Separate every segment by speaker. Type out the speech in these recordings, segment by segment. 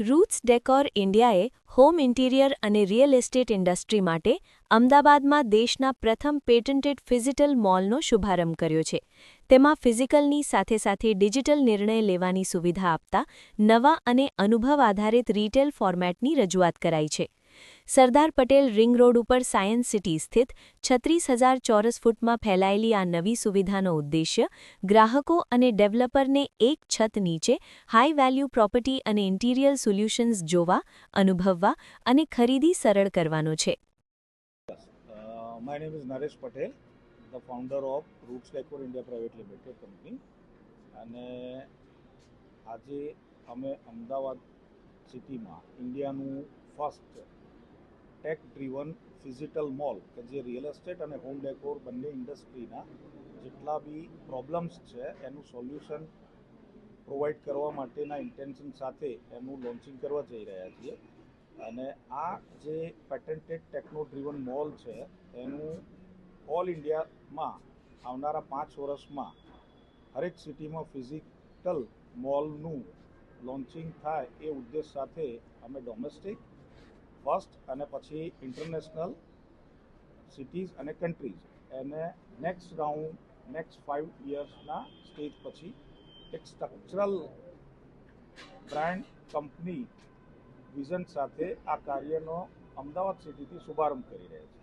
Speaker 1: Roots decor ઇન્ડિયાએ home interior અને real estate industry માટે અમદાવાદમાં દેશના પ્રથમ પેટન્ટેડ ફિઝિટલ મોલનો શુભારંભ કર્યો છે. તેમાં ફિઝિકલની સાથે સાથે ડિજિટલ નિર્ણય લેવાની સુવિધા આપતા નવા અને અનુભવ આધારિત રિટેલ ફોર્મેટની રજૂઆત કરાઈ છે. સરદાર પટેલ રિંગ રોડ ઉપર સાયન્સ સિટી સ્થિત 36,000 ચોરસ ફૂટમાં ફેલાયેલી આ નવી સુવિધાનો ઉદ્દેશ્ય ગ્રાહકો અને ડેવલપરને એક છત નીચે હાઈ વેલ્યુ પ્રોપર્ટી અને ઇન્ટિરિયર સોલ્યુશન્સ જોવા, અનુભવવા અને ખરીદી સરળ કરવાનો છે.
Speaker 2: My name is Naresh Patel, the founder of Roots Decor India Private Limited company. અને આજે અમે અમદાવાદ સિટીમાં ઇન્ડિયાનું first tech driven phygital mall કે જે રિયલ એસ્ટેટ અને હોમ ડેકોર બંને ઇન્ડસ્ટ્રીના જેટલા બી પ્રોબ્લેમ્સ છે એનું સોલ્યુશન પ્રોવાઈડ કરવા માટેના ઇન્ટેન્શન સાથે એનું લોન્ચિંગ કરવા જઈ રહ્યા છીએ. અને આ જે પેટન્ટેડ ટેકનો ડ્રીવન મોલ છે એનું ઓલ ઇન્ડિયામાં આવનારા 5 વર્ષમાં હરેક સિટીમાં ફિઝિકલ મોલનું લોન્ચિંગ થાય એ ઉદ્દેશ સાથે અમે ડોમેસ્ટિક ફર્સ્ટ અને પછી ઇન્ટરનેશનલ સિટીઝ અને કન્ટ્રીઝ એને નેક્સ્ટ 5 યર્સના સ્ટેજ પછી એક સ્ટ્રક્ચરલ બ્રાન્ડ કંપની વિઝન સાથે આ કાર્યનો અમદાવાદ સિટીથી શુભારંભ કરી રહ્યા છે.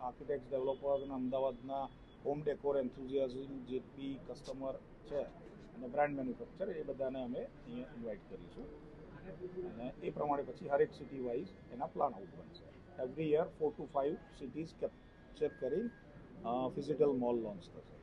Speaker 2: આર્કિટેક્ટ ડેવલપર્સ અને અમદાવાદના હોમ ડેકોર એન્થુઝિયાઝમ જે બી કસ્ટમર છે અને બ્રાન્ડ મેન્યુફેક્ચર એ બધાને અમે અહીંયા ઇન્વાઇટ કરીશું. અને એ પ્રમાણે પછી હરેક સિટી વાઇઝ એના પ્લાન આઉટ બનશે. Every year 4 to 5 cities capture કરી ફિઝિકલ મોલ લોન્ચ થશે.